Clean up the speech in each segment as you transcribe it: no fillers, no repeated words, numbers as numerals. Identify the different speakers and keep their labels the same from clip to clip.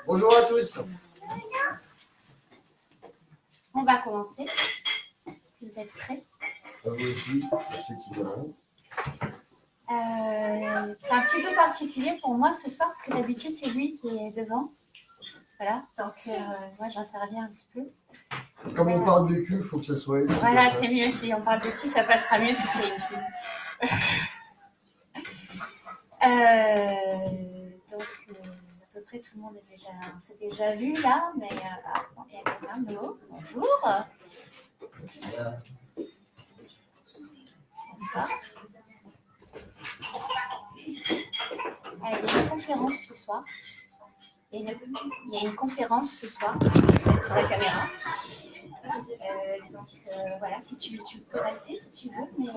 Speaker 1: Bonjour à tous.
Speaker 2: On va commencer. Si vous êtes prêts.
Speaker 1: À vous aussi, pour ceux qui viendront.
Speaker 2: C'est un petit peu particulier pour moi ce soir, parce que d'habitude, c'est lui qui est devant. Voilà, donc moi, j'interviens un petit peu.
Speaker 1: Comme on parle de cul, il faut que ça soit...
Speaker 2: Voilà, c'est mieux. Si on parle de cul, ça passera mieux si c'est une fille. Donc, à peu près tout le monde s'est déjà vu là, mais bon, il y a quelqu'un de nouveau. Bonjour. Bonsoir. Il y a une conférence ce soir. Il y a une conférence ce soir sur la caméra. Donc voilà, si tu peux rester si tu veux, mais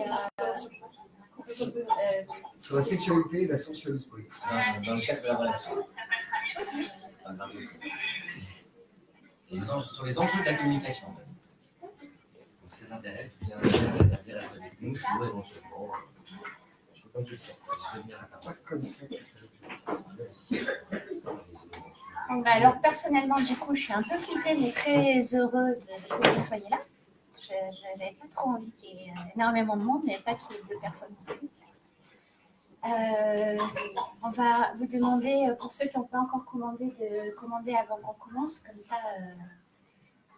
Speaker 1: sur la sexualité et la sensualité.
Speaker 3: Dans le cadre de la relation. Sur les enjeux de la communication. Donc, si ça t'intéresse, viens interagir avec nous, sinon éventuellement, je peux comme tu le sens. Je vais venir à ta part.
Speaker 1: Comme ça.
Speaker 2: Donc, alors personnellement, du coup, je suis un peu flippée, mais très heureuse que vous soyez là. Je n'avais pas trop envie qu'il y ait énormément de monde, mais pas qu'il y ait 2 personnes non plus. On va vous demander, pour ceux qui n'ont pas encore commandé, de commander avant qu'on commence, comme ça,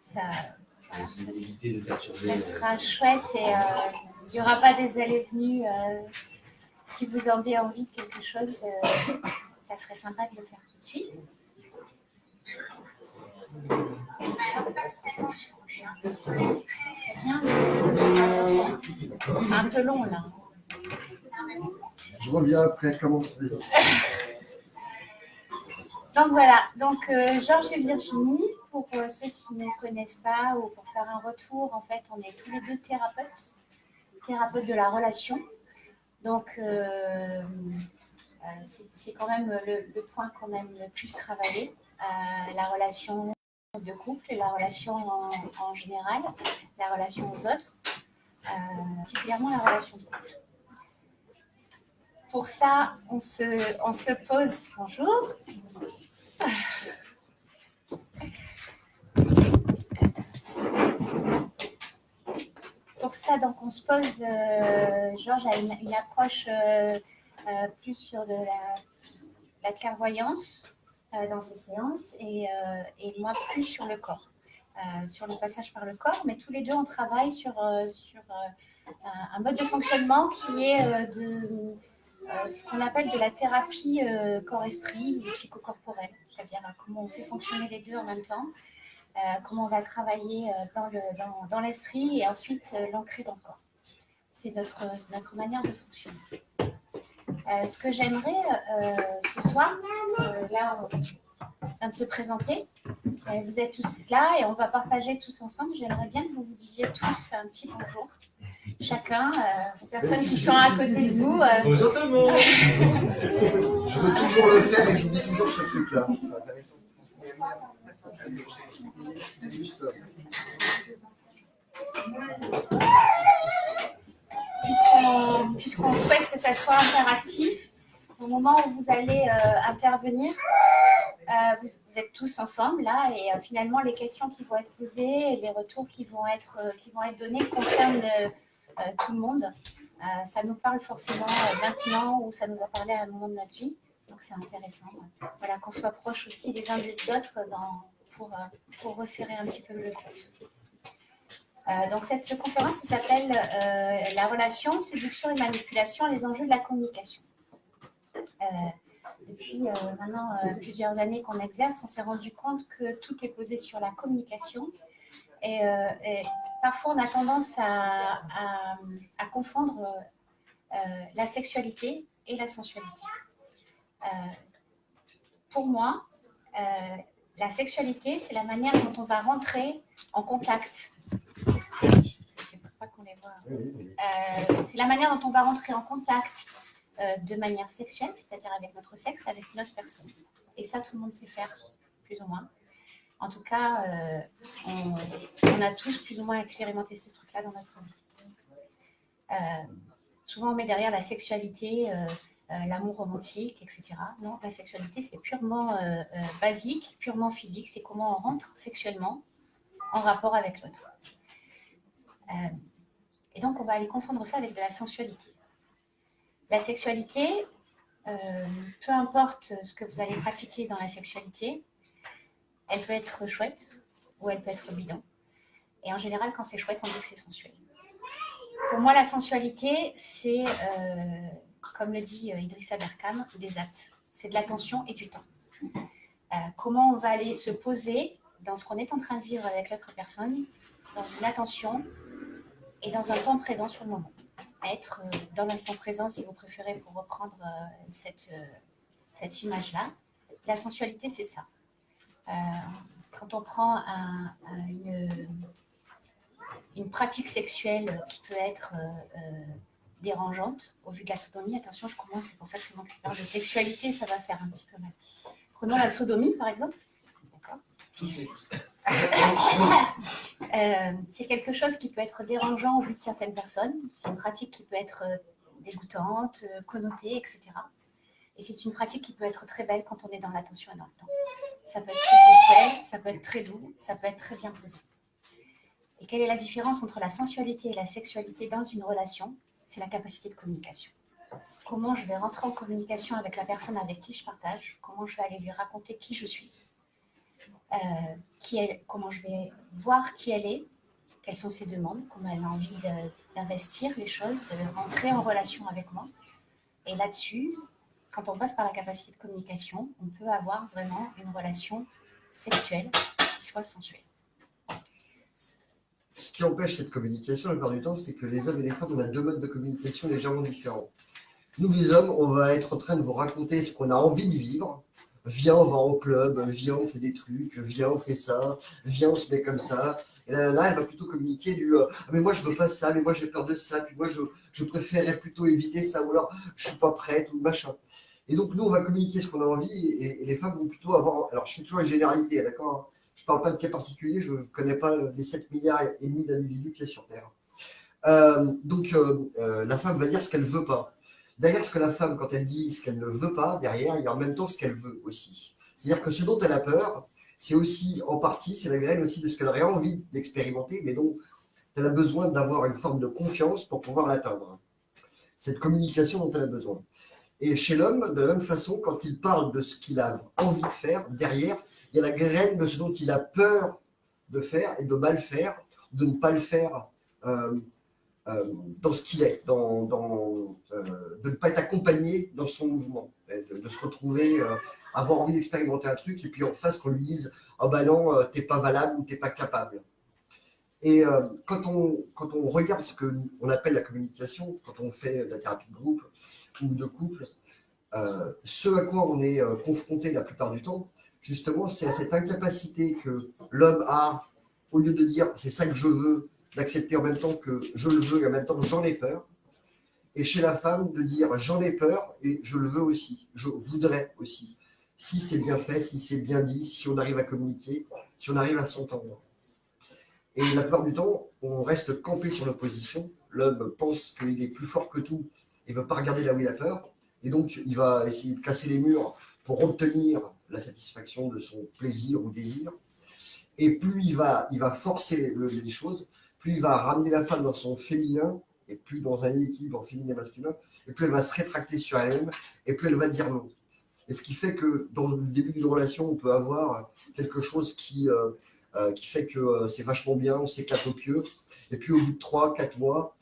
Speaker 2: ça sera chouette et il n'y aura pas des allées venues. Si vous avez envie de quelque chose, ça serait sympa de le faire tout de suite. Bien. C'est un peu long là.
Speaker 1: Je reviens après, commence.
Speaker 2: Donc voilà, Georges et Virginie, pour ceux qui ne connaissent pas ou pour faire un retour, en fait, on est tous les 2 thérapeutes de la relation. Donc c'est quand même le point qu'on aime le plus travailler, la relation de couple et la relation en général, la relation aux autres, particulièrement la relation de couple. Pour ça, on se pose. Bonjour. Pour ça, donc, on se pose. Georges a une approche plus sur de la clairvoyance dans ses séances et moi plus sur le corps, sur le passage par le corps. Mais tous les deux, on travaille sur un mode de fonctionnement qui est ce qu'on appelle de la thérapie corps-esprit ou psychocorporelle, c'est-à-dire comment on fait fonctionner les deux en même temps, comment on va travailler dans l'esprit et ensuite l'ancrer dans le corps. C'est notre manière de fonctionner. Ce que j'aimerais ce soir, là on vient de se présenter, vous êtes tous là et on va partager tous ensemble. J'aimerais bien que vous vous disiez tous un petit bonjour. Chacun, les personnes qui sont à côté de vous.
Speaker 3: Bonjour tout le monde.
Speaker 1: Je veux toujours le faire et j'oublie toujours ce truc-là. C'est intéressant. Juste...
Speaker 2: Puisqu'on souhaite que ça soit interactif, au moment où vous allez intervenir, vous êtes tous ensemble là et finalement les questions qui vont être posées, les retours qui vont être donnés concernent tout le monde. Ça nous parle forcément maintenant ou ça nous a parlé à un moment de notre vie, donc c'est intéressant. Voilà, qu'on soit proches aussi les uns des autres pour resserrer un petit peu le groupe. Donc cette conférence s'appelle La relation, séduction et manipulation, les enjeux de la communication. Depuis maintenant plusieurs années qu'on exerce, on s'est rendu compte que tout est posé sur la communication et parfois on a tendance à confondre la sexualité et la sensualité. Pour moi, la sexualité, c'est la manière dont on va rentrer en contact. C'est pas qu'on les voit. C'est la manière dont on va rentrer en contact de manière sexuelle, c'est-à-dire avec notre sexe, avec une autre personne. Et ça, tout le monde sait faire, plus ou moins. En tout cas, on a tous plus ou moins expérimenté ce truc-là dans notre vie. Souvent, on met derrière la sexualité l'amour romantique, etc. Non, la sexualité, c'est purement basique, purement physique. C'est comment on rentre sexuellement en rapport avec l'autre. Et donc, on va aller confondre ça avec de la sensualité. La sexualité, peu importe ce que vous allez pratiquer dans la sexualité, elle peut être chouette ou elle peut être bidon. Et en général, quand c'est chouette, on dit que c'est sensuel. Pour moi, la sensualité, c'est, comme le dit Idrissa Berkane, des actes. C'est de l'attention et du temps. Comment on va aller se poser dans ce qu'on est en train de vivre avec l'autre personne, dans une attention et dans un temps présent sur le moment. Être dans l'instant présent, si vous préférez, pour reprendre cette image-là. La sensualité, c'est ça. Quand on prend une pratique sexuelle qui peut être dérangeante au vu de la sodomie, attention, je commence, c'est pour ça que c'est moi qui parle de sexualité, ça va faire un petit peu mal. Prenons la sodomie, par exemple. D'accord. C'est quelque chose qui peut être dérangeant au vu de certaines personnes. C'est une pratique qui peut être dégoûtante, connotée, etc. Et c'est une pratique qui peut être très belle quand on est dans l'attention et dans le temps. Ça peut être très sensuel, ça peut être très doux, ça peut être très bien posé. Et quelle est la différence entre la sensualité et la sexualité dans une relation? C'est la capacité de communication. Comment je vais rentrer en communication avec la personne avec qui je partage, comment je vais aller lui raconter qui je suis, comment je vais voir qui elle est, quelles sont ses demandes, comment elle a envie d'investir les choses, de rentrer en relation avec moi. Et là-dessus, quand on passe par la capacité de communication, on peut avoir vraiment une relation sexuelle qui soit sensuelle.
Speaker 1: Ce qui empêche cette communication, la plupart du temps, c'est que les hommes et les femmes, on a deux modes de communication légèrement différents. Nous, les hommes, on va être en train de vous raconter ce qu'on a envie de vivre. Viens, on va au club, viens, on fait des trucs, viens, on fait ça, viens, on se met comme ça. Et là, elle va plutôt communiquer mais moi, je veux pas ça, mais moi, j'ai peur de ça, puis moi, je préférerais plutôt éviter ça, ou alors, je suis pas prête, ou machin. Et donc, nous, on va communiquer ce qu'on a envie, et les femmes vont plutôt avoir... Alors, je fais toujours les généralités, d'accord? Je ne parle pas de cas particuliers, je ne connais pas les 7 milliards et demi d'individus qu'il y a sur Terre. La femme va dire ce qu'elle ne veut pas. Derrière ce que la femme, quand elle dit ce qu'elle ne veut pas, derrière, il y a en même temps ce qu'elle veut aussi. C'est-à-dire que ce dont elle a peur, c'est aussi, en partie, c'est la graine aussi de ce qu'elle aurait envie d'expérimenter, mais dont elle a besoin d'avoir une forme de confiance pour pouvoir l'atteindre. Cette communication dont elle a besoin. Et chez l'homme, de la même façon, quand il parle de ce qu'il a envie de faire, derrière, il y a la graine de ce dont il a peur de faire et de mal faire, de ne pas le faire dans ce qu'il est, de ne pas être accompagné dans son mouvement, de se retrouver, avoir envie d'expérimenter un truc, et puis en face qu'on lui dise « Oh ben non, t'es pas valable ou t'es pas capable ». Et quand on regarde ce qu'on appelle la communication, quand on fait de la thérapie de groupe ou de couple, ce à quoi on est confronté la plupart du temps, justement, c'est à cette incapacité que l'homme a, au lieu de dire c'est ça que je veux, d'accepter en même temps que je le veux et en même temps que j'en ai peur. Et chez la femme, de dire j'en ai peur et je le veux aussi, je voudrais aussi. Si c'est bien fait, si c'est bien dit, si on arrive à communiquer, si on arrive à s'entendre. Et la plupart du temps, on reste campé sur l'opposition. L'homme pense qu'il est plus fort que tout et ne veut pas regarder là où il a peur. Et donc, il va essayer de casser les murs pour obtenir la satisfaction de son plaisir ou désir. Et plus il va forcer les choses, plus il va ramener la femme dans son féminin, et plus dans un équilibre féminin et masculin, et plus elle va se rétracter sur elle-même, et plus elle va dire non. Et ce qui fait que dans le début d'une relation, on peut avoir quelque chose qui fait que c'est vachement bien, on s'éclate au pieu, et puis au bout de 3-4 mois,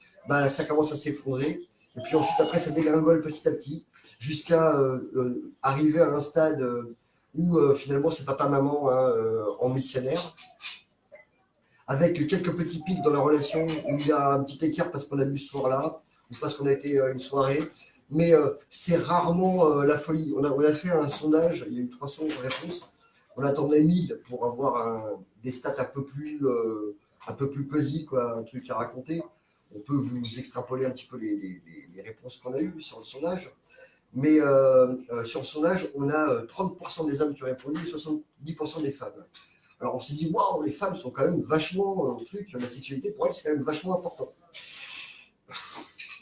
Speaker 1: ça commence à s'effondrer, et puis ensuite après ça dégringole petit à petit, jusqu'à arriver à un stade où finalement c'est papa-maman en missionnaire, avec quelques petits pics dans la relation où il y a un petit écart parce qu'on a bu ce soir-là, ou parce qu'on a été une soirée, mais c'est rarement la folie. On a fait un sondage, il y a eu 300 réponses, on attendait 1000 pour avoir des stats un peu plus cosy, quoi, un truc à raconter. On peut vous extrapoler un petit peu les réponses qu'on a eues sur le sondage. Mais sur le sondage, on a 30% des hommes qui ont répondu et 70% des femmes. Alors on s'est dit, waouh, les femmes sont quand même vachement la sexualité, pour elles, c'est quand même vachement important.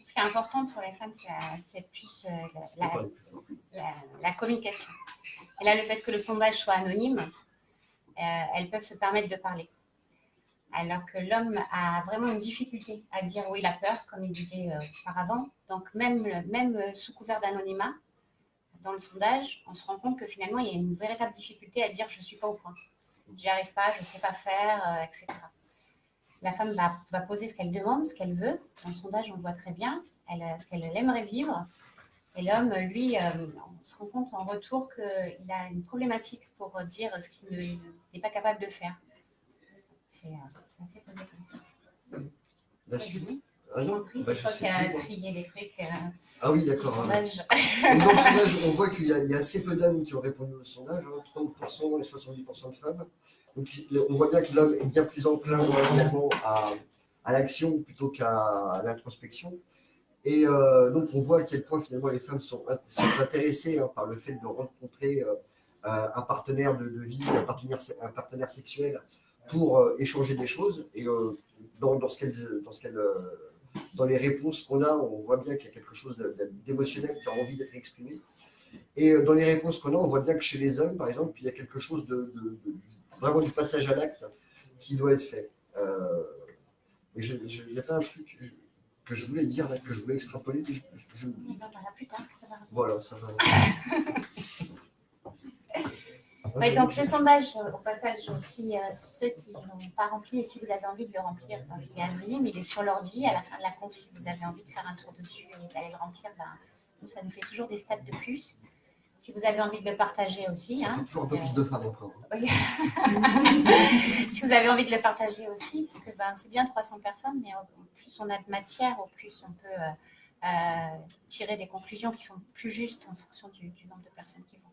Speaker 1: Ce
Speaker 2: qui est important pour les femmes, c'est plus la communication. Et là, le fait que le sondage soit anonyme, elles peuvent se permettre de parler. Alors que l'homme a vraiment une difficulté à dire où il a peur, comme il disait auparavant. Donc, même sous couvert d'anonymat, dans le sondage, on se rend compte que finalement, il y a une véritable difficulté à dire « je ne suis pas au point, j'y arrive pas, je ne sais pas faire, etc. » La femme va poser ce qu'elle demande, ce qu'elle veut. Dans le sondage, on le voit très bien, ce qu'elle aimerait vivre. Et l'homme, lui, on se rend compte en retour qu'il a une problématique pour dire ce qu'il n'est pas capable de faire. C'est assez posé comme ça.
Speaker 1: La suite.
Speaker 2: C'est toi qui as trié des trucs.
Speaker 1: Ah oui, d'accord. Dans le sondage, on voit qu'il y a assez peu d'hommes qui ont répondu au sondage, 30% et 70% de femmes. Donc on voit bien que l'homme est bien plus enclin finalement à l'action plutôt qu'à l'introspection. Et donc on voit à quel point finalement les femmes sont intéressées par le fait de rencontrer un partenaire de vie, un partenaire sexuel pour échanger des choses. Et dans les réponses qu'on a, on voit bien qu'il y a quelque chose d'émotionnel qui a envie d'être exprimé. Et dans les réponses qu'on a, on voit bien que chez les hommes, par exemple, il y a quelque chose vraiment du passage à l'acte qui doit être fait. Il y a fait un truc que je voulais dire, là, que je voulais extrapoler.
Speaker 2: On en parlera plus tard, ça va.
Speaker 1: Voilà, ça va.
Speaker 2: Ouais, donc ce sondage, au passage aussi, ceux qui n'ont pas rempli, et si vous avez envie de le remplir, donc il est anonyme, il est sur l'ordi, à la fin de la conf, si vous avez envie de faire un tour dessus et d'aller le remplir, nous, ça nous fait toujours des stats de plus. Si vous avez envie de le partager aussi.
Speaker 1: Ça fait toujours un peu plus de femmes encore.
Speaker 2: Oui. Si vous avez envie de le partager aussi, parce que c'est bien 300 personnes, mais au plus on a de matière, au plus on peut tirer des conclusions qui sont plus justes en fonction du nombre de personnes qui vont répondre.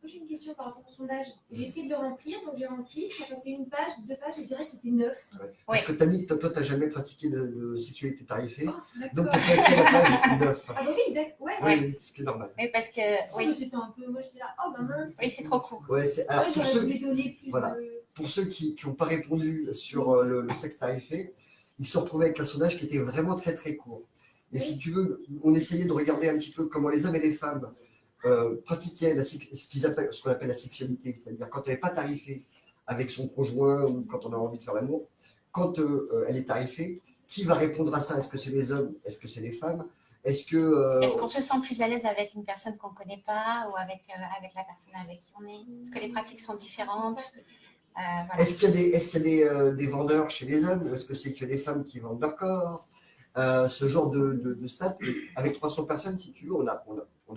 Speaker 4: J'ai une question par rapport au sondage. J'ai essayé de le remplir, donc j'ai rempli, ça passait une page, 2 pages, et direct c'était 9.
Speaker 1: Ouais. Parce que Tammy, toi, tu n'as jamais pratiqué de sexualité tarifée, donc tu as
Speaker 4: D'accord.
Speaker 1: passé à la page 9.
Speaker 4: Ah bah oui, d'accord, ouais.
Speaker 1: Oui, ce qui est normal.
Speaker 2: Oui, parce que.
Speaker 4: Oui, c'était un peu. Moi j'étais là, oh bah mince.
Speaker 2: Oui, c'est trop court.
Speaker 1: Ouais, alors,
Speaker 4: J'aurais voulu donner plus
Speaker 1: pour ceux qui n'ont pas répondu sur le sexe tarifé, ils se retrouvaient avec un sondage qui était vraiment très très court. Et si tu veux, on essayait de regarder un petit peu comment les hommes et les femmes pratiquaient ce qu'on appelle la sexualité, c'est-à-dire quand elle n'est pas tarifée avec son conjoint ou quand on a envie de faire l'amour, quand elle est tarifée, qui va répondre à ça? Est-ce que c'est les hommes? Est-ce que c'est les femmes? Est-ce
Speaker 2: qu'on se sent plus à l'aise avec une personne qu'on ne connaît pas ou avec la personne avec qui on est? Est-ce que les pratiques sont différentes? Voilà.
Speaker 1: Est-ce qu'il y a des vendeurs chez les hommes? Est-ce que c'est que les femmes qui vendent leur corps? Ce genre de stats. Avec 300 personnes, si tu veux, on n'a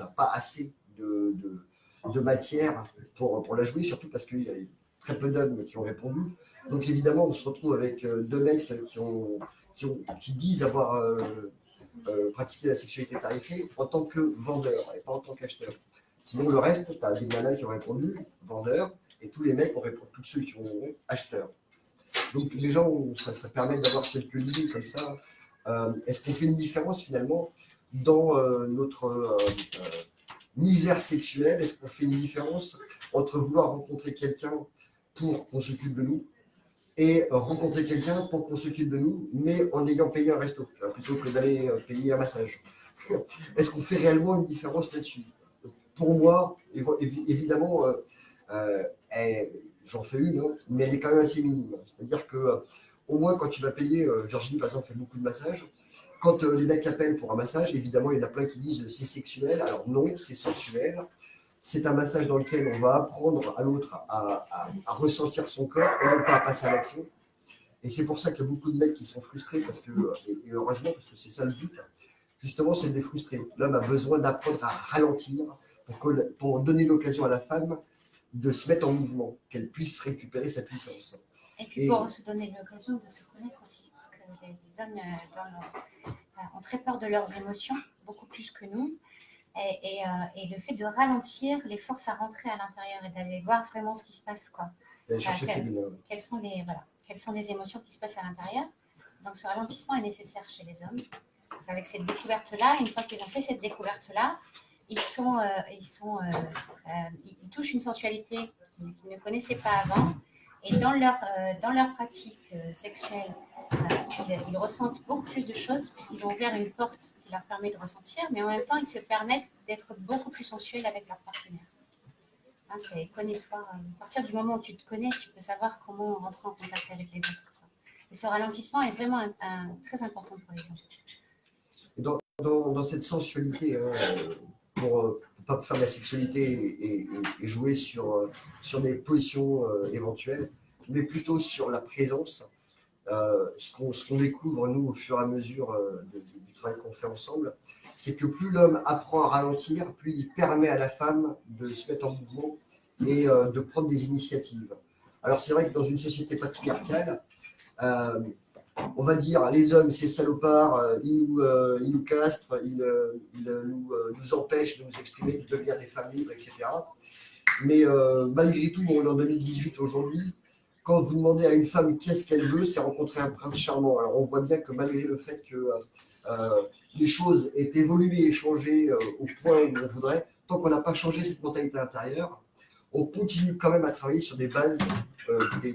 Speaker 1: pas assez de matière pour la jouer, surtout parce qu'il y a très peu d'hommes qui ont répondu. Donc évidemment, on se retrouve avec deux mecs qui disent avoir pratiqué la sexualité tarifée en tant que vendeurs et pas en tant qu'acheteurs. Sinon, le reste, tu as des nanas qui ont répondu vendeurs et tous les mecs ont répondu, tous ceux qui ont acheteurs. Donc les gens, ça permet d'avoir quelques lignes comme ça. Est-ce qu'on fait une différence finalement dans notre misère sexuelle? Est-ce qu'on fait une différence entre vouloir rencontrer quelqu'un pour qu'on s'occupe de nous et rencontrer quelqu'un pour qu'on s'occupe de nous, mais en ayant payé un resto, plutôt que d'aller payer un massage? Est-ce qu'on fait réellement une différence là-dessus? Pour moi, évidemment, j'en fais une, hein, mais elle est quand même assez minime. C'est-à-dire que au moins, quand tu vas payer, Virginie, par exemple, fait beaucoup de massages. Quand les mecs appellent pour un massage, évidemment, il y en a plein qui disent c'est sexuel. Alors non, c'est sensuel. C'est un massage dans lequel on va apprendre à l'autre à ressentir son corps et non pas à passer à l'action. Et c'est pour ça qu'il y a beaucoup de mecs qui sont frustrés, parce que, et heureusement, parce que c'est ça le but, justement, c'est de les frustrer. L'homme a besoin d'apprendre à ralentir pour donner l'occasion à la femme de se mettre en mouvement, qu'elle puisse récupérer sa puissance.
Speaker 2: Et puis pour se donner l'occasion de se connaître aussi, parce que les hommes ont très peur de leurs émotions, beaucoup plus que nous. Et le fait de ralentir les force à rentrer à l'intérieur et d'aller voir vraiment ce qui se passe, quoi. Quelles sont les émotions qui se passent à l'intérieur. Donc ce ralentissement est nécessaire chez les hommes. C'est avec cette découverte-là, une fois qu'ils ont fait cette découverte-là, ils touchent une sensualité qu'ils ne connaissaient pas avant. Et dans leur pratique sexuelle, ils ressentent beaucoup plus de choses puisqu'ils ont ouvert une porte qui leur permet de ressentir, mais en même temps, ils se permettent d'être beaucoup plus sensuels avec leur partenaire. Hein, c'est connais-toi. À partir du moment où tu te connais, tu peux savoir comment rentrer en contact avec les autres. Et ce ralentissement est vraiment très important pour les autres.
Speaker 1: Et dans cette sensualité, hein, pour ne pas faire de la sexualité et jouer sur des positions éventuelles, mais plutôt sur la présence, ce qu'on découvre, nous, au fur et à mesure du travail qu'on fait ensemble, c'est que plus l'homme apprend à ralentir, plus il permet à la femme de se mettre en mouvement et de prendre des initiatives. Alors c'est vrai que dans une société patriarcale, on va dire les hommes c'est salopards, ils nous castrent, ils nous empêchent de nous exprimer, de devenir des femmes libres, etc. Mais malgré tout, on est en 2018 aujourd'hui. Quand vous demandez à une femme qu'est-ce qu'elle veut, c'est rencontrer un prince charmant. Alors on voit bien que malgré le fait que les choses aient évolué et changé au point où on voudrait, tant qu'on n'a pas changé cette mentalité intérieure, on continue quand même à travailler sur des bases,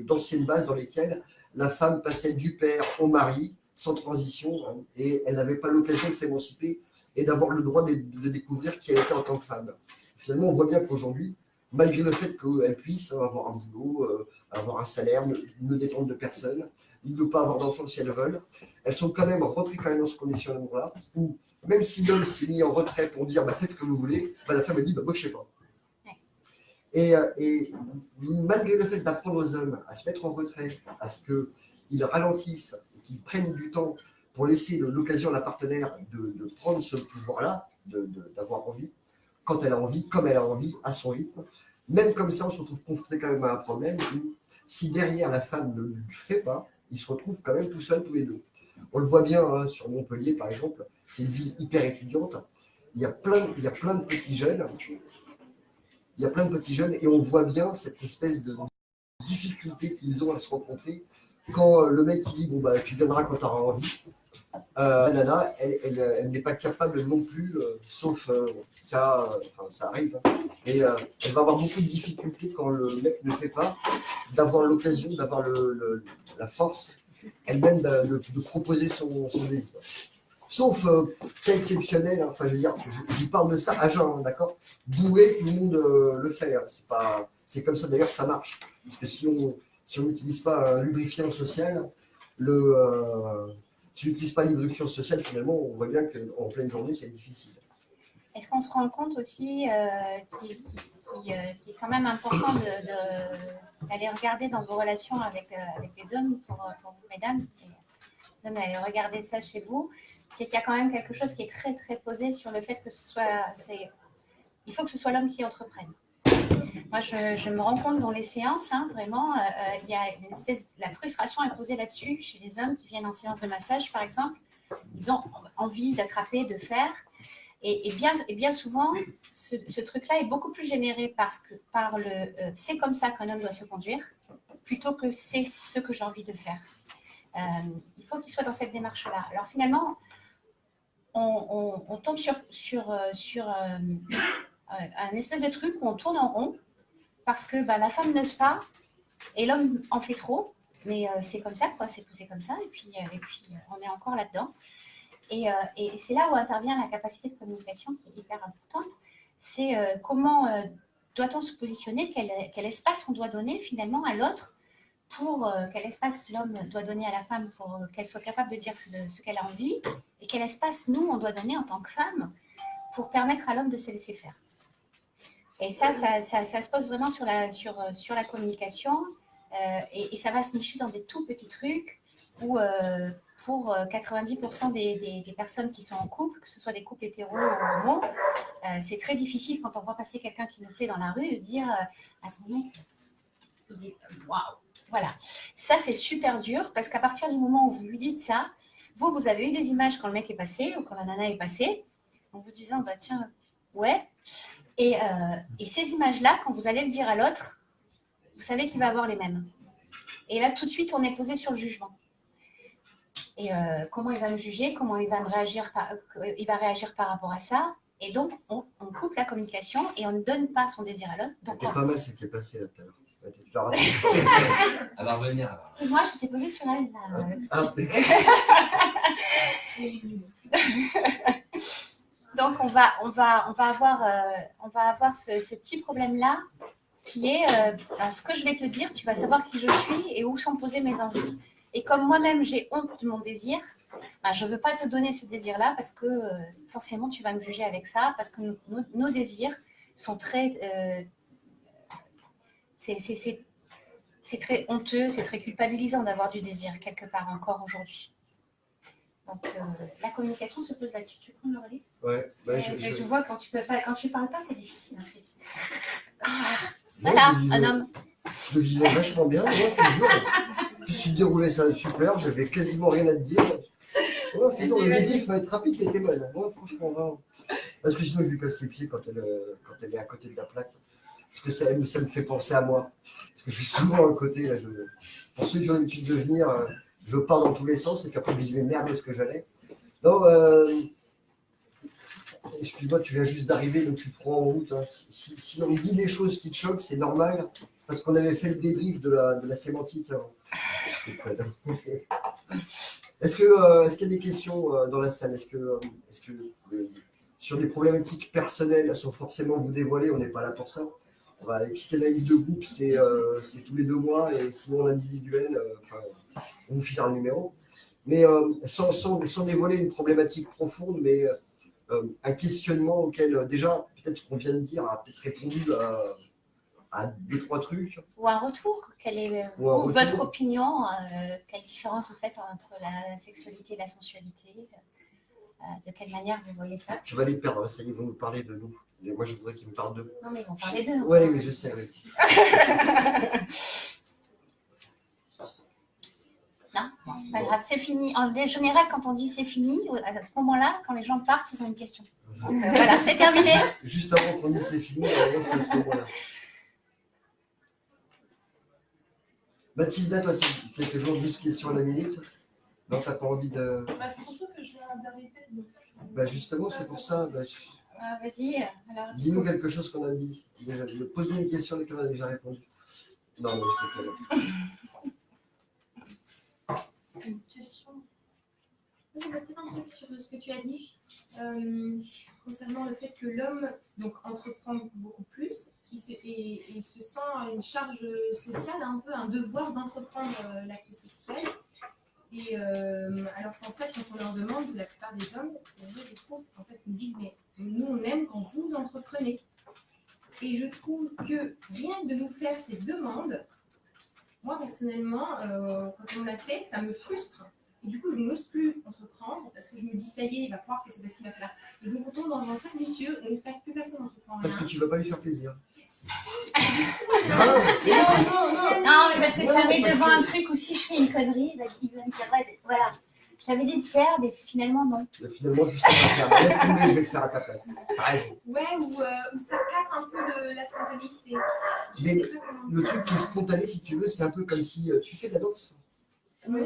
Speaker 1: d'anciennes bases dans lesquelles la femme passait du père au mari sans transition, hein, et elle n'avait pas l'occasion de s'émanciper et d'avoir le droit de découvrir qui elle était en tant que femme. Finalement, on voit bien qu'aujourd'hui, malgré le fait qu'elle puisse avoir un boulot, avoir un salaire, ne dépendre de personne, ne pas avoir d'enfants si elles veulent, elles sont quand même rentrées quand même dans ce conditionnement-là, où même si l'homme s'est mis en retrait pour dire faites ce que vous voulez, la femme elle dit moi je sais pas. Et malgré le fait d'apprendre aux hommes à se mettre en retrait, à ce qu'ils ralentissent, qu'ils prennent du temps pour laisser l'occasion à la partenaire de prendre ce pouvoir-là, d'avoir envie, quand elle a envie, comme elle a envie, à son rythme, même comme ça, on se retrouve confronté quand même à un problème où si derrière la femme ne le fait pas, ils se retrouvent quand même tout seuls, tous les deux. On le voit bien hein, sur Montpellier, par exemple, c'est une ville hyper étudiante. Il y a plein de petits jeunes. Il y a plein de petits jeunes et on voit bien cette espèce de difficulté qu'ils ont à se rencontrer quand le mec qui dit bon tu viendras quand tu auras envie. Nana, elle n'est pas capable non plus, sauf cas, ça arrive, hein, et elle va avoir beaucoup de difficultés quand le mec ne fait pas, d'avoir l'occasion, d'avoir la force elle-même de proposer son désir. Sauf cas exceptionnel, hein, enfin je veux dire, je parle de ça à jeun, hein, d'accord. Doué, tout le monde le fait. Hein, c'est comme ça d'ailleurs que ça marche. Parce que si on n'utilise pas un lubrifiant social, si on n'utilise pas un lubrifiant social, finalement, on voit bien qu'en pleine journée, c'est difficile.
Speaker 2: Est-ce qu'on se rend compte aussi qu'il est quand même important d'aller regarder dans vos relations avec les hommes, pour vous, mesdames, les hommes, allez regarder ça chez vous, c'est qu'il y a quand même quelque chose qui est très, très posé sur le fait que il faut que ce soit l'homme qui entreprenne. Moi, je me rends compte dans les séances, hein, vraiment, il y a une espèce, la frustration est posée là-dessus chez les hommes qui viennent en séance de massage, par exemple. Ils ont envie d'attraper, de faire. Et bien souvent, ce truc-là est beaucoup plus généré par le c'est comme ça qu'un homme doit se conduire, plutôt que c'est ce que j'ai envie de faire. Il faut qu'il soit dans cette démarche-là. Alors finalement, on tombe sur un espèce de truc où on tourne en rond, parce que la femme n'ose pas et l'homme en fait trop, mais c'est comme ça, quoi, c'est poussé comme ça, et puis on est encore là-dedans. Et c'est là où intervient la capacité de communication qui est hyper importante. C'est comment doit-on se positionner, quel espace on doit donner finalement à l'autre, quel espace l'homme doit donner à la femme pour qu'elle soit capable de dire ce qu'elle a envie, et quel espace nous, on doit donner en tant que femme pour permettre à l'homme de se laisser faire. Et ça se pose vraiment sur la communication, et ça va se nicher dans des tout petits trucs où pour 90% des personnes qui sont en couple, que ce soit des couples hétéros ou homo, c'est très difficile quand on voit passer quelqu'un qui nous plaît dans la rue de dire à son mec, il dit waouh. Voilà, ça c'est super dur parce qu'à partir du moment où vous lui dites ça, vous avez eu des images quand le mec est passé ou quand la nana est passée, en vous disant tiens, ouais. Et ces images-là, quand vous allez le dire à l'autre, vous savez qu'il va avoir les mêmes. Et là, tout de suite, on est posé sur le jugement. Et comment il va me juger, comment il va réagir par rapport à ça. Et donc, on coupe la communication et on ne donne pas son désir à l'autre.
Speaker 1: C'est pas mal ce qui est passé là tout à l'heure. Tu l'as raté.
Speaker 3: Elle va revenir. Alors.
Speaker 2: Moi, j'étais posée sur elle. Là,
Speaker 1: Ah,
Speaker 2: Donc, on va avoir ce petit problème-là qui est ce que je vais te dire, tu vas savoir qui je suis et où sont posées mes envies. Et comme moi-même, j'ai honte de mon désir, je ne veux pas te donner ce désir-là parce que forcément, tu vas me juger avec ça, parce que nos désirs sont très... c'est très honteux, c'est très culpabilisant d'avoir du désir quelque part encore aujourd'hui. Donc, la communication se pose là-dessus. Tu prends le relais?
Speaker 1: Ouais, bah,
Speaker 2: je vois quand tu parles pas, c'est difficile. Hein,
Speaker 1: Non,
Speaker 2: voilà, un homme.
Speaker 1: Je le vivais vachement bien, moi, je te jure. Je me suis déroulé ça super, j'avais quasiment rien à te dire. Ouais, je te jure, le début, il fallait être rapide, t'étais bonne. Ouais, franchement, vraiment. Parce que sinon, je lui casse les pieds quand elle est à côté de la plaque. Parce que ça me fait penser à moi. Parce que je suis souvent à côté. Là, pour ceux qui ont l'habitude de venir, je pars dans tous les sens et qu'après, je me dis, mais merde, où est-ce que j'allais? Non, excuse-moi, tu viens juste d'arriver, donc tu te prends en route. Hein. Si on dit des choses qui te choquent, c'est normal, parce qu'on avait fait le débrief de la sémantique avant. Est-ce qu'il y a des questions dans la salle? Est-ce que sur les problématiques personnelles, elles sont forcément vous dévoiler? On n'est pas là pour ça. Voilà, les psychanalyses de groupe, c'est tous les 2 mois, et sinon l'individuel, on vous filera le numéro. Mais sans dévoiler une problématique profonde, mais un questionnement auquel, déjà, peut-être ce qu'on vient de dire a peut-être répondu à 2-3 trucs.
Speaker 2: Ou un retour. Quelle est votre opinion? Quelle différence vous faites entre la sexualité et la sensualité? De quelle manière vous voyez ça?
Speaker 1: Tu vas les perdre, ça y est, ils vont nous parler de nous. Et moi, je voudrais qu'ils me parlent d'eux.
Speaker 2: Non, mais ils vont parler d'eux.
Speaker 1: Oui, mais je sais. Oui.
Speaker 2: Non, bon, c'est pas grave, c'est fini. En général, quand on dit c'est fini, à ce moment-là, quand les gens partent, ils ont une question. Donc, voilà, c'est terminé.
Speaker 1: Juste avant qu'on dise c'est fini, c'est à ce moment-là. Mathilda, toi, tu as toujours 12 questions à la minute. Non, t'as pas envie de.
Speaker 5: C'est surtout que je viens d'arriver. Donc...
Speaker 1: justement, c'est pour ça.
Speaker 2: Vas-y.
Speaker 1: Dis-nous quelque chose qu'on a dit. Pose-nous une question et qu'on a déjà répondu. Non, je te connais.
Speaker 4: Une question. Je vais revenir un peu sur ce que tu as dit concernant le fait que l'homme entreprend beaucoup plus et se sent une charge sociale, un peu un devoir d'entreprendre l'acte sexuel. Et alors qu'en fait, quand on leur demande, la plupart des hommes, c'est vrai, je trouve, en fait, ils me disent mais nous on aime quand vous entreprenez. Et je trouve que rien que de nous faire ces demandes, moi personnellement, quand on l'a fait, ça me frustre. Et du coup, je n'ose plus entreprendre parce que je me dis, ça y est, il va croire que c'est parce qu'il va faire. Et donc, on tombe dans un cercle vicieux, on ne fait plus personne n'entreprend rien.
Speaker 1: Parce que tu ne vas pas lui faire plaisir.
Speaker 4: Si.
Speaker 2: Non, mais parce que ça met devant un truc où si je fais une connerie, il va me dire, ouais, voilà, je t'avais dit de faire, mais finalement, non.
Speaker 1: Mais finalement, tu sais pas faire. Laisse tomber, je vais le faire à ta place. Pareil.
Speaker 4: Ouais, ou ça casse un peu la spontanéité.
Speaker 1: Mais le truc qui est spontané, si tu veux, c'est un peu comme si tu fais de la danse.
Speaker 5: Oui.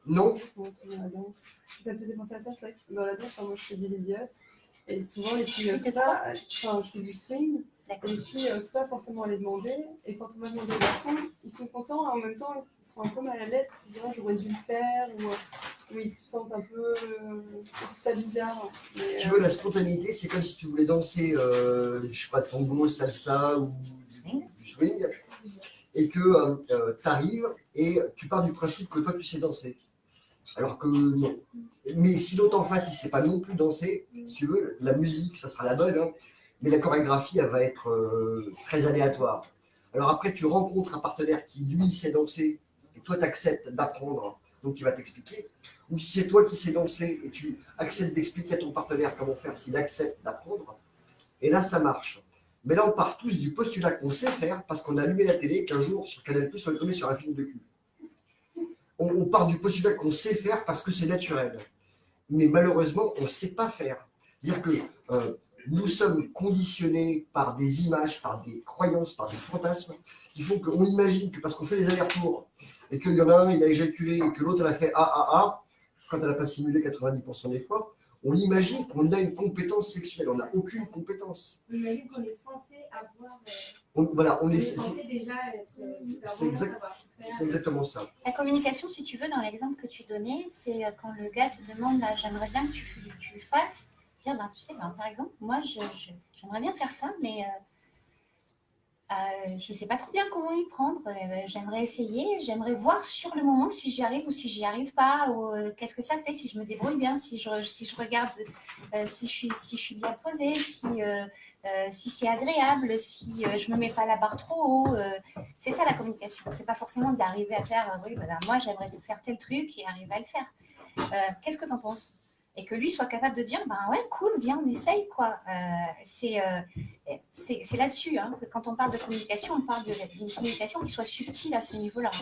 Speaker 1: Non.
Speaker 5: Dans la danse. Ça me faisait penser à ça, c'est vrai que dans la danse, moi je fais des idiots. Et souvent les filles, je fais du swing. Et les filles, c'est pas forcément à les demander. Et quand on va demander aux garçons, ils sont contents, en même temps, ils sont un peu mal à l'aise parce qu'ils disent j'aurais dû le faire, ou ils se sentent un peu. C'est tout ça bizarre. Mais,
Speaker 1: si tu veux, la spontanéité, c'est comme si tu voulais danser, je sais pas, tango, salsa ou du swing, et que tu arrives et tu pars du principe que toi tu sais danser. Alors que non. Mais si l'autre en face, il ne sait pas non plus danser, si tu veux, la musique, ça sera la bonne, hein, mais la chorégraphie, elle va être très aléatoire. Alors après, tu rencontres un partenaire qui, lui, sait danser, et toi, tu acceptes d'apprendre, donc il va t'expliquer. Ou si c'est toi qui sais danser, et tu acceptes d'expliquer à ton partenaire comment faire s'il accepte d'apprendre, et là, ça marche. Mais là, on part tous du postulat qu'on sait faire, parce qu'on a allumé la télé, qu'un jour, sur Canal+, on est tombé sur un film de cul. On part du postulat qu'on sait faire parce que c'est naturel. Mais malheureusement, on ne sait pas faire. C'est-à-dire que nous sommes conditionnés par des images, par des croyances, par des fantasmes, qui font qu'on imagine que parce qu'on fait des allers-retours, et qu'il y en a un, il a éjaculé, et que l'autre, elle a fait quand elle n'a pas simulé 90% des fois, on imagine qu'on a une compétence sexuelle. On n'a aucune compétence.
Speaker 4: On imagine qu'on est censé avoir
Speaker 1: voilà, on est,
Speaker 4: Je pensais déjà être super
Speaker 1: c'est
Speaker 4: bon,
Speaker 1: exact-
Speaker 4: savoir tout faire.
Speaker 1: c'est exactement ça.
Speaker 2: La communication, si tu veux, dans l'exemple que tu donnais, c'est quand le gars te demande, là, j'aimerais bien que tu fasses, dire, ben, tu sais, ben, par exemple, moi, j'aimerais bien faire ça, mais je ne sais pas trop bien comment y prendre. J'aimerais essayer, j'aimerais voir sur le moment si j'y arrive ou si j'y arrive pas, ou qu'est-ce que ça fait, si je me débrouille bien, si je regarde, si je suis bien posée, si c'est agréable, si je me mets pas la barre trop haut. C'est ça la communication. C'est pas forcément d'arriver à faire, oui, voilà, moi j'aimerais faire tel truc et arriver à le faire. Qu'est-ce que tu en penses? Et que lui soit capable de dire, ben ouais, cool, viens, on essaye, quoi. C'est là-dessus, hein, que quand on parle de communication, on parle d'une communication qui soit subtile à ce niveau-là.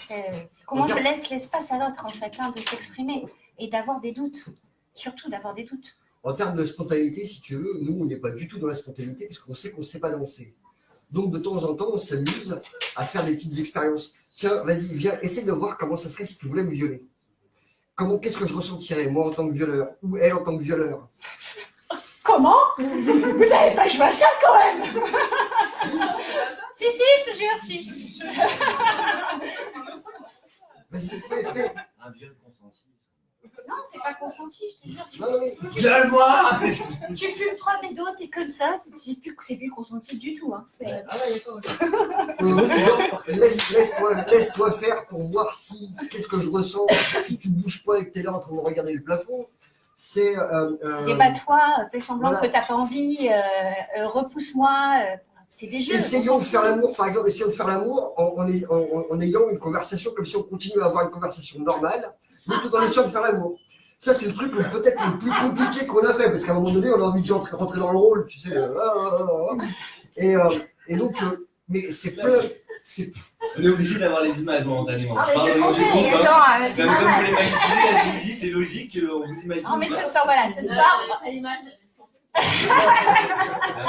Speaker 2: C'est comment je laisse l'espace à l'autre, en fait, hein, de s'exprimer et d'avoir des doutes. Surtout d'avoir des doutes.
Speaker 1: En termes de spontanéité, si tu veux, nous, on n'est pas du tout dans la spontanéité parce qu'on sait qu'on ne sait pas danser. Donc, de temps en temps, on s'amuse à faire des petites expériences. Tiens, vas-y, viens, essaie de voir comment ça serait si tu voulais me violer. Qu'est-ce que je ressentirais, moi, en tant que violeur, ou elle en tant que violeur?
Speaker 2: Comment? Vous savez pas jouer à ça, quand même. Si, je te jure, si.
Speaker 1: Vas-y, fais.
Speaker 3: Un viol consenti.
Speaker 2: Non, c'est pas consenti, je te jure.
Speaker 1: Non, mais
Speaker 3: Viole-moi.
Speaker 2: Tu fumes 3 bédos, t'es comme ça, c'est plus consenti du tout. Hein.
Speaker 3: Ah ouais, d'accord. C'est bon, tu dors.
Speaker 1: laisse-toi faire pour voir qu'est-ce que je ressens si tu bouges pas et que tu es là en train de regarder le plafond. C'est.
Speaker 2: Débat-toi, fais semblant
Speaker 1: voilà.
Speaker 2: que t'as pas envie, repousse-moi. C'est des jeux.
Speaker 1: Essayons de faire l'amour, par exemple, en ayant une conversation comme si on continue à avoir une conversation normale, mais tout en essayant de faire l'amour. Ça, c'est le truc peut-être le plus compliqué qu'on a fait, parce qu'à un moment donné, on a envie de rentrer dans le rôle, tu sais. Et donc, mais c'est plein.
Speaker 3: On est obligé d'avoir les images momentanément.
Speaker 2: Ah, mais c'est
Speaker 3: Pardon,
Speaker 2: trop
Speaker 3: je
Speaker 2: fait.
Speaker 3: coupe, hein.
Speaker 2: Attends, c'est
Speaker 3: Comme vous
Speaker 2: normal.
Speaker 3: les manipulez, là, je me dis, c'est logique qu'on vous imagine.
Speaker 2: Non, mais
Speaker 3: pas.
Speaker 2: ce soir, voilà, ce soir.
Speaker 4: À l'image,
Speaker 3: Ah,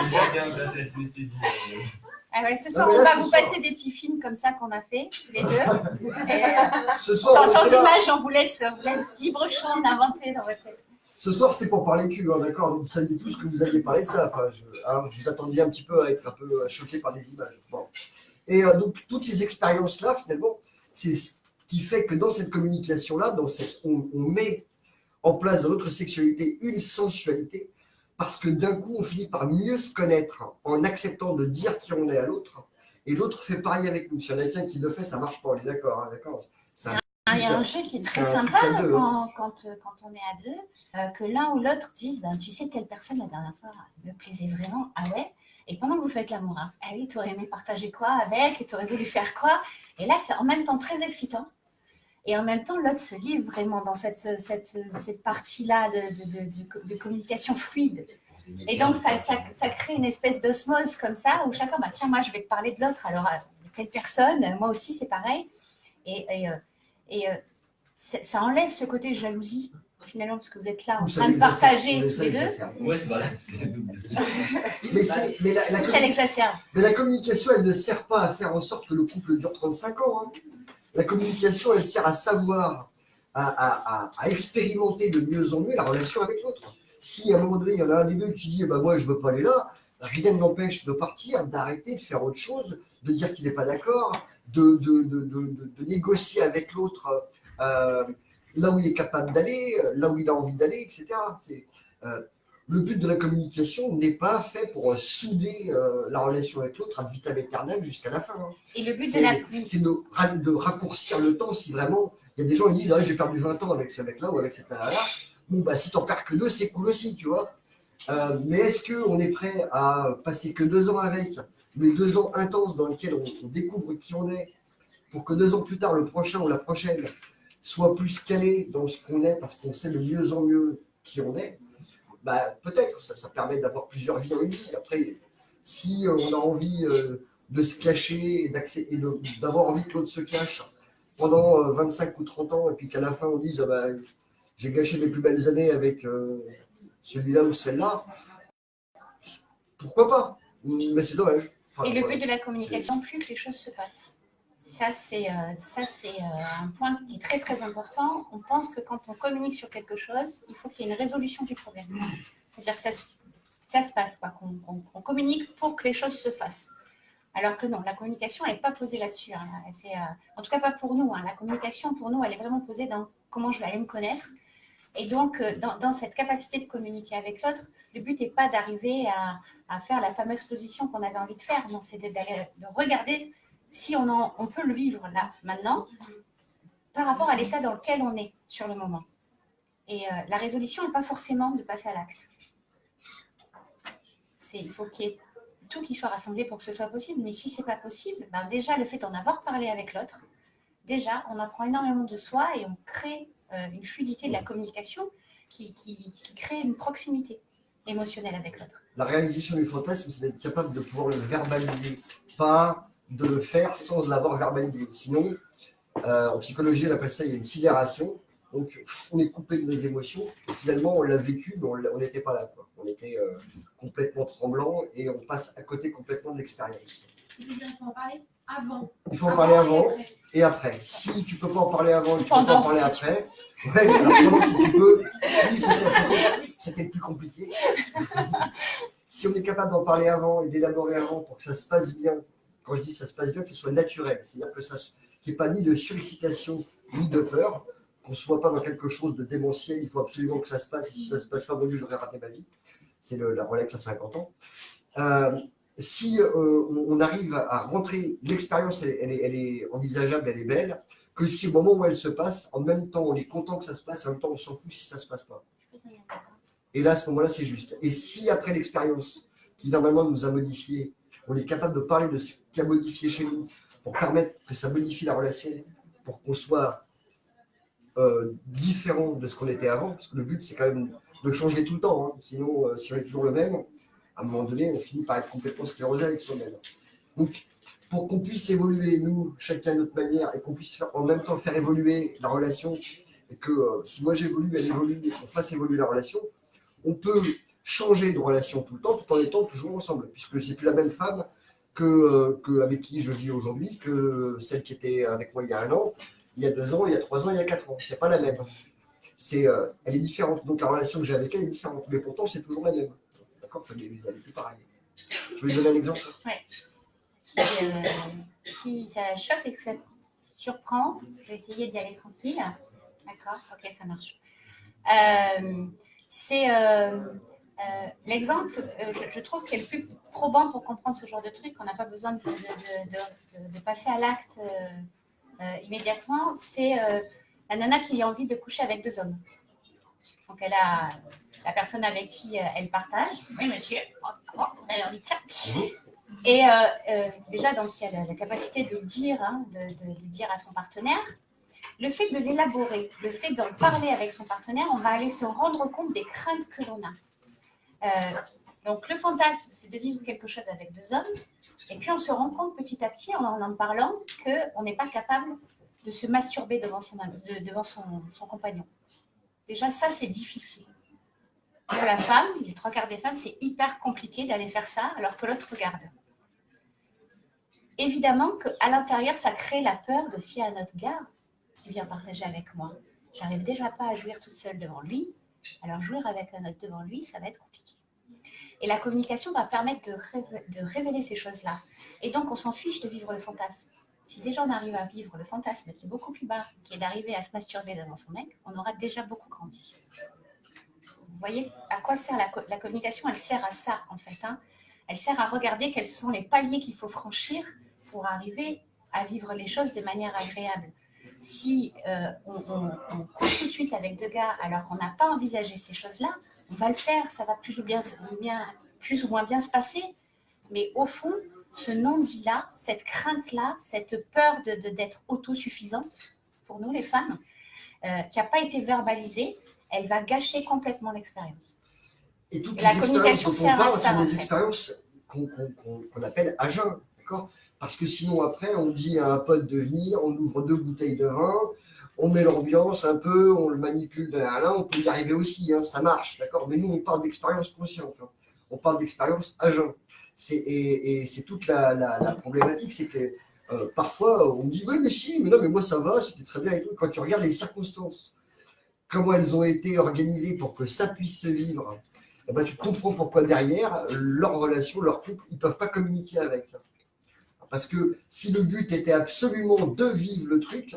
Speaker 3: mais j'aime bien, ça, c'est la synesthésie.
Speaker 2: Ah ouais, ce soir,
Speaker 1: mais
Speaker 2: on
Speaker 1: là,
Speaker 2: va
Speaker 1: ce
Speaker 2: vous
Speaker 1: soir-
Speaker 2: passer des petits films comme ça qu'on a fait, tous les deux. Et,
Speaker 1: Ce soir,
Speaker 2: sans
Speaker 1: on était là.
Speaker 2: images, on vous laisse libre champ d'inventer dans votre tête.
Speaker 1: Ce soir, c'était pour parler cul, hein, d'accord? Vous saviez tous que vous alliez parler de ça. Enfin, vous attendiez un petit peu à être un peu choqué par les images. Bon. Et donc, toutes ces expériences-là, finalement, c'est ce qui fait que dans cette communication-là, on met en place dans notre sexualité une sensualité, parce que d'un coup, on finit par mieux se connaître en acceptant de dire qui on est à l'autre, et l'autre fait pareil avec nous. Si y en a quelqu'un qui le fait, ça marche pas, on est d'accord, hein, d'accord?
Speaker 2: Il y a un jeu qui est très
Speaker 1: C'est un
Speaker 2: sympa
Speaker 1: truc à deux,
Speaker 2: quand on est à deux, que l'un ou l'autre dise, ben, tu sais, telle personne, la dernière fois, me plaisait vraiment, ah ouais. Et pendant que vous faites l'amour, hein, ah oui, tu aurais aimé partager quoi avec, et tu aurais voulu faire quoi. Et là, c'est en même temps très excitant. Et en même temps, l'autre se livre vraiment dans cette partie-là de communication fluide. Et donc, ça crée une espèce d'osmose comme ça, où chacun, bah, tiens, moi, je vais te parler de l'autre, alors telle personne, moi aussi, c'est pareil. Et ça enlève ce côté jalousie, finalement, parce que vous êtes là en train de partager tous les deux.
Speaker 3: Ouais, voilà, c'est la double.
Speaker 1: Mais
Speaker 2: Ça l'exacerbe.
Speaker 1: la communication, elle ne sert pas à faire en sorte que le couple dure 35 ans. Hein. La communication, elle sert à savoir, à expérimenter de mieux en mieux la relation avec l'autre. Si à un moment donné, il y en a un des deux qui dit bah, moi, je ne veux pas aller là, rien ne l'empêche de partir, d'arrêter, de faire autre chose, de dire qu'il n'est pas d'accord, de négocier avec l'autre là où il est capable d'aller, là où il a envie d'aller, etc. Le but de la communication n'est pas fait pour souder la relation avec l'autre ad vitam aeternam jusqu'à la fin. Hein.
Speaker 2: Et le but
Speaker 1: C'est de raccourcir le temps si vraiment. Il y a des gens qui disent ah, j'ai perdu 20 ans avec ce mec-là ou avec cette nana-là. Bon, bah, si t'en perds que 2, c'est cool aussi, tu vois. Mais est-ce qu'on est prêt à passer que 2 ans avec, mais 2 ans intenses dans lesquels on découvre qui on est, pour que 2 ans plus tard, le prochain ou la prochaine soit plus calé dans ce qu'on est parce qu'on sait de mieux en mieux qui on est? Bah, peut-être, ça permet d'avoir plusieurs vies dans une vie. Après, si on a envie de se cacher et d'avoir envie que l'autre se cache pendant 25 ou 30 ans, et puis qu'à la fin on dise ah bah, j'ai gâché mes plus belles années avec celui-là ou celle-là, pourquoi pas? Mais c'est dommage. Enfin,
Speaker 2: Et le but de la communication, plus que les choses se passent. Ça, c'est un point qui est très, très important. On pense que quand on communique sur quelque chose, il faut qu'il y ait une résolution du problème. C'est-à-dire que ça se passe, quoi. Qu'on communique pour que les choses se fassent. Alors que non, la communication, elle n'est pas posée là-dessus. Hein. En tout cas, pas pour nous. Hein. La communication, pour nous, elle est vraiment posée dans comment je vais aller me connaître. Et donc, dans cette capacité de communiquer avec l'autre, le but n'est pas d'arriver à faire la fameuse position qu'on avait envie de faire. Non, c'est de regarder si on peut le vivre là, maintenant, par rapport à l'état dans lequel on est sur le moment. Et la résolution n'est pas forcément de passer à l'acte. Il faut qu'il y ait tout qui soit rassemblé pour que ce soit possible. Mais si ce n'est pas possible, ben déjà, le fait d'en avoir parlé avec l'autre, déjà, on apprend énormément de soi et on crée une fluidité de la communication qui crée une proximité émotionnelle avec l'autre.
Speaker 1: La réalisation du fantasme, c'est d'être capable de pouvoir le verbaliser, pas de le faire sans l'avoir verbalisé. Sinon, en psychologie, on appelle ça, il y a une sidération. Donc, on est coupé de nos émotions. Et finalement, on l'a vécu, mais on n'était pas là, quoi. On était complètement tremblant et on passe à côté complètement de l'expérience.
Speaker 4: Tu veux dire qu'il faut en parler avant.
Speaker 1: Il faut en parler avant et après. Si tu ne peux pas en parler avant et tu ne peux pas en parler après, ouais, alors pendant, si tu peux, oui, c'était plus compliqué. Si on est capable d'en parler avant et d'élaborer avant pour que ça se passe bien, quand je dis ça se passe bien, que ce soit naturel, c'est-à-dire que ça qu'il n'y ait pas ni de surexcitation ni de peur, qu'on ne soit pas dans quelque chose de démentiel, il faut absolument que ça se passe, et si ça ne se passe pas, bon Dieu, j'aurais raté ma vie. C'est la Rolex à 50 ans. Si on arrive à rentrer, l'expérience, elle est envisageable, elle est belle, que si au moment où elle se passe, en même temps, on est content que ça se passe, en même temps, on s'en fout si ça ne se passe pas. Et là, à ce moment-là, c'est juste. Et si après l'expérience, qui normalement nous a modifié, on est capable de parler de ce qui a modifié chez nous, pour permettre que ça modifie la relation, pour qu'on soit différent de ce qu'on était avant, parce que le but, c'est quand même de changer tout le temps. Hein. Sinon, si on est toujours le même, à un moment donné, on finit par être complètement sclérosé avec soi-même. Donc, pour qu'on puisse évoluer, nous, chacun à notre manière, et qu'on puisse en même temps faire évoluer la relation, et que si moi j'évolue, elle évolue, et qu'on fasse évoluer la relation, on peut changer de relation tout le temps, tout en étant toujours ensemble, puisque c'est plus la même femme avec qui je vis aujourd'hui, que celle qui était avec moi il y a 1 an, il y a 2 ans, il y a 3 ans, il y a 4 ans. C'est pas la même. Elle est différente. Donc la relation que j'ai avec elle est différente. Mais pourtant, c'est toujours la même. D'accord ? Elle n'est plus pareille. Tu veux lui donner un exemple ?
Speaker 2: Oui. Si ça choque et que ça te surprend, je vais essayer d'y aller tranquille. D'accord ? Ok, ça marche. C'est l'exemple, je trouve, qui est le plus probant pour comprendre ce genre de truc. On n'a pas besoin de passer à l'acte immédiatement. C'est la nana qui a envie de coucher avec 2 hommes. Donc, elle a la personne avec qui elle partage. Oui, monsieur, bon, vous avez envie de ça. Et déjà, donc, il y a la capacité de le dire, hein, de dire à son partenaire. Le fait de l'élaborer, le fait d'en parler avec son partenaire, on va aller se rendre compte des craintes que l'on a. Donc, le fantasme, c'est de vivre quelque chose avec 2 hommes. Et puis, on se rend compte petit à petit, en parlant, qu'on n'est pas capable de se masturber devant son compagnon. Déjà, ça, c'est difficile. Pour la femme, les 3/4 des femmes, c'est hyper compliqué d'aller faire ça alors que l'autre regarde. Évidemment qu'à l'intérieur, ça crée la peur de si un autre gars qui vient partager avec moi, j'arrive déjà pas à jouir toute seule devant lui, alors jouir avec un autre devant lui, ça va être compliqué. Et la communication va permettre de révéler ces choses-là. Et donc, on s'en fiche de vivre le fantasme. Si déjà on arrive à vivre le fantasme qui est beaucoup plus bas, qui est d'arriver à se masturber devant son mec, on aura déjà beaucoup grandi. Vous voyez à quoi sert la communication ? Elle sert à ça, en fait. Hein. Elle sert à regarder quels sont les paliers qu'il faut franchir pour arriver à vivre les choses de manière agréable. Si on couche tout de suite avec 2 gars alors qu'on n'a pas envisagé ces choses-là, on va le faire, ça va plus ou moins bien se passer. Mais au fond, ce non-dit-là, cette crainte-là, cette peur d'être autosuffisante, pour nous les femmes, qui n'a pas été verbalisée, elle va gâcher complètement l'expérience.
Speaker 1: Et toutes
Speaker 2: la
Speaker 1: les
Speaker 2: communication
Speaker 1: expériences dont on
Speaker 2: sert à
Speaker 1: parle
Speaker 2: ça.
Speaker 1: sont des expériences qu'on appelle à jeun, d'accord ? Parce que sinon, après, on dit à un pote de venir, on ouvre 2 bouteilles de vin, on met l'ambiance un peu, on le manipule de là, on peut y arriver aussi, hein, ça marche, d'accord ? Mais nous, on parle d'expérience consciente, hein. On parle d'expérience à jeun. Et c'est toute la problématique, c'est que parfois, on me dit « Oui, mais si, mais non, mais moi ça va, c'était très bien et tout. » Quand tu regardes les circonstances, comment elles ont été organisées pour que ça puisse se vivre, eh ben, tu comprends pourquoi derrière, leur relation, leur couple, ils ne peuvent pas communiquer avec. Parce que si le but était absolument de vivre le truc,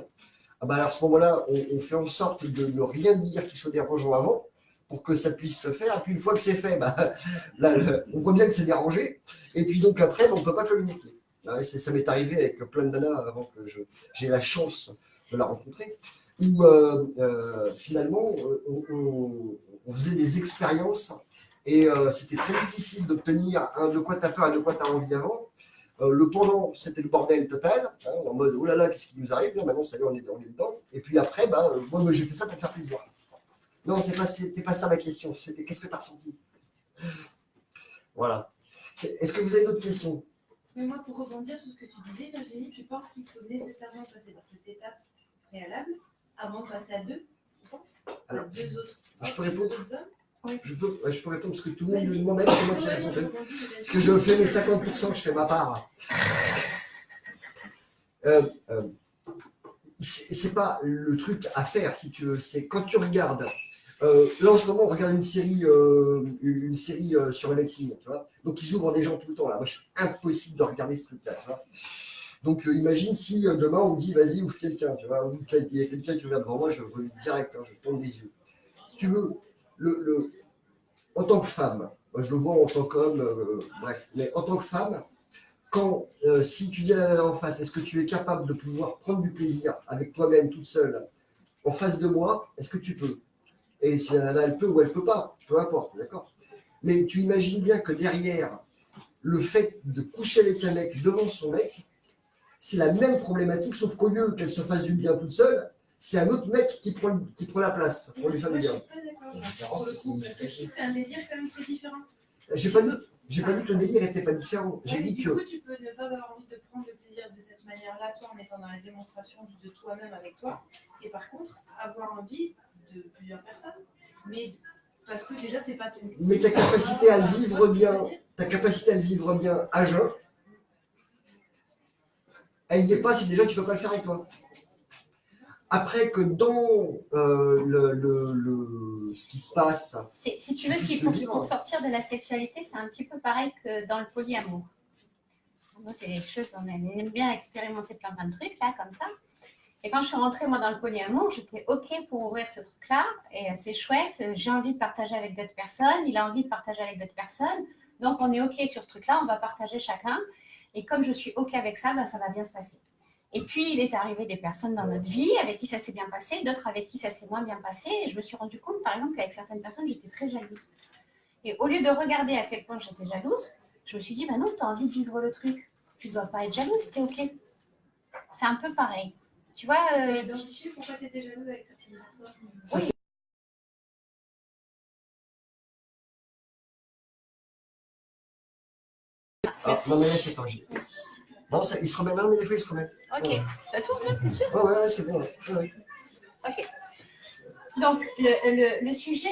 Speaker 1: ah bah alors à ce moment-là, on fait en sorte de ne rien dire qui soit dérangeant avant, pour que ça puisse se faire. Et puis une fois que c'est fait, bah, là, on voit bien que c'est dérangé. Et puis donc après, bah, on ne peut pas communiquer. Ça m'est arrivé avec plein de nanas avant que j'ai la chance de la rencontrer, où finalement, on faisait des expériences et c'était très difficile d'obtenir de quoi tu as peur et de quoi tu as envie avant. Le pendant, c'était le bordel total, hein, en mode oh là là, qu'est-ce qui nous arrive là, maintenant ça y est, on est dedans. Et puis après, bah, moi j'ai fait ça pour me faire plaisir. Non, c'était pas ça ma question, c'était qu'est-ce que tu as ressenti. Voilà. Est-ce que vous avez d'autres questions?
Speaker 6: Mais moi, pour rebondir sur ce que tu disais, Virginie, tu penses qu'il faut nécessairement passer par cette étape préalable avant de passer à 2, tu penses?
Speaker 1: Alors,
Speaker 6: à 2 autres.
Speaker 1: Je peux répondre?
Speaker 6: Deux autres hommes?
Speaker 1: Ouais, je peux répondre parce que tout le monde me demandait, c'est moi qui répondais. Parce que je fais mes 50%, je fais ma part. C'est pas le truc à faire, si tu veux. C'est quand tu regardes. Là, en ce moment, on regarde une série sur la médecine, tu vois. Donc, ils ouvrent des gens tout le temps, là. Moi, je suis impossible de regarder ce truc-là, tu vois. Donc, imagine si demain, on me dit, vas-y, ouvre quelqu'un, tu vois. Il y a quelqu'un qui regarde devant moi, je veux direct, hein, je tourne des yeux. Si tu veux, en tant que femme, moi, je le vois en tant qu'homme, bref, mais en tant que femme, quand, si tu dis à la nana en face, est-ce que tu es capable de pouvoir prendre du plaisir avec toi-même, toute seule, en face de moi, est-ce que tu peux? Et si la nana, elle peut ou elle peut pas, peu importe, d'accord? Mais tu imagines bien que derrière, le fait de coucher avec un mec devant son mec, c'est la même problématique, sauf qu'au lieu qu'elle se fasse du bien toute seule, c'est un autre mec qui prend la place pour lui faire du bien.
Speaker 6: Moi, je suis pas d'accord pour le coup, parce que je trouve que c'est un délire quand même très différent.
Speaker 1: J'ai pas dit que le délire n'était pas différent. J'ai dit
Speaker 6: du
Speaker 1: que.
Speaker 6: coup, tu peux ne pas avoir envie de prendre le plaisir de cette manière-là, toi, en étant dans la démonstration juste de toi-même avec toi. Et par contre, avoir envie de plusieurs personnes. Mais parce que déjà, c'est pas tout.
Speaker 1: Mais ta capacité à le vivre bien, à jeun, elle n'y est pas si déjà tu peux pas le faire avec toi. Après que dans ce qui se passe.
Speaker 2: Si tu veux, pour sortir de la sexualité, c'est un petit peu pareil que dans le polyamour. Nous, c'est des choses, on aime bien expérimenter plein de trucs, là, comme ça. Et quand je suis rentrée, moi, dans le polyamour, j'étais OK pour ouvrir ce truc-là. Et c'est chouette, j'ai envie de partager avec d'autres personnes, il a envie de partager avec d'autres personnes. Donc, on est OK sur ce truc-là, on va partager chacun. Et comme je suis OK avec ça, ben, ça va bien se passer. Et puis, il est arrivé des personnes dans notre vie avec qui ça s'est bien passé, d'autres avec qui ça s'est moins bien passé. Et je me suis rendu compte, par exemple, qu'avec certaines personnes, j'étais très jalouse. Et au lieu de regarder à quel point j'étais jalouse, je me suis dit, bah non, tu as envie de vivre le truc. Tu ne dois pas être jalouse, t'es OK. C'est un peu pareil. Tu vois,
Speaker 6: Tu as identifié pourquoi tu étais jalouse avec certaines personnes.
Speaker 2: Oui.
Speaker 1: Ah, non, mais là, c'est tangible. Non, il se remet, non, mais des fois, il se remet.
Speaker 2: OK. Ouais. Ça tourne, t'es sûr?
Speaker 1: Ouais, c'est bon. Ouais.
Speaker 2: OK. Donc, le sujet,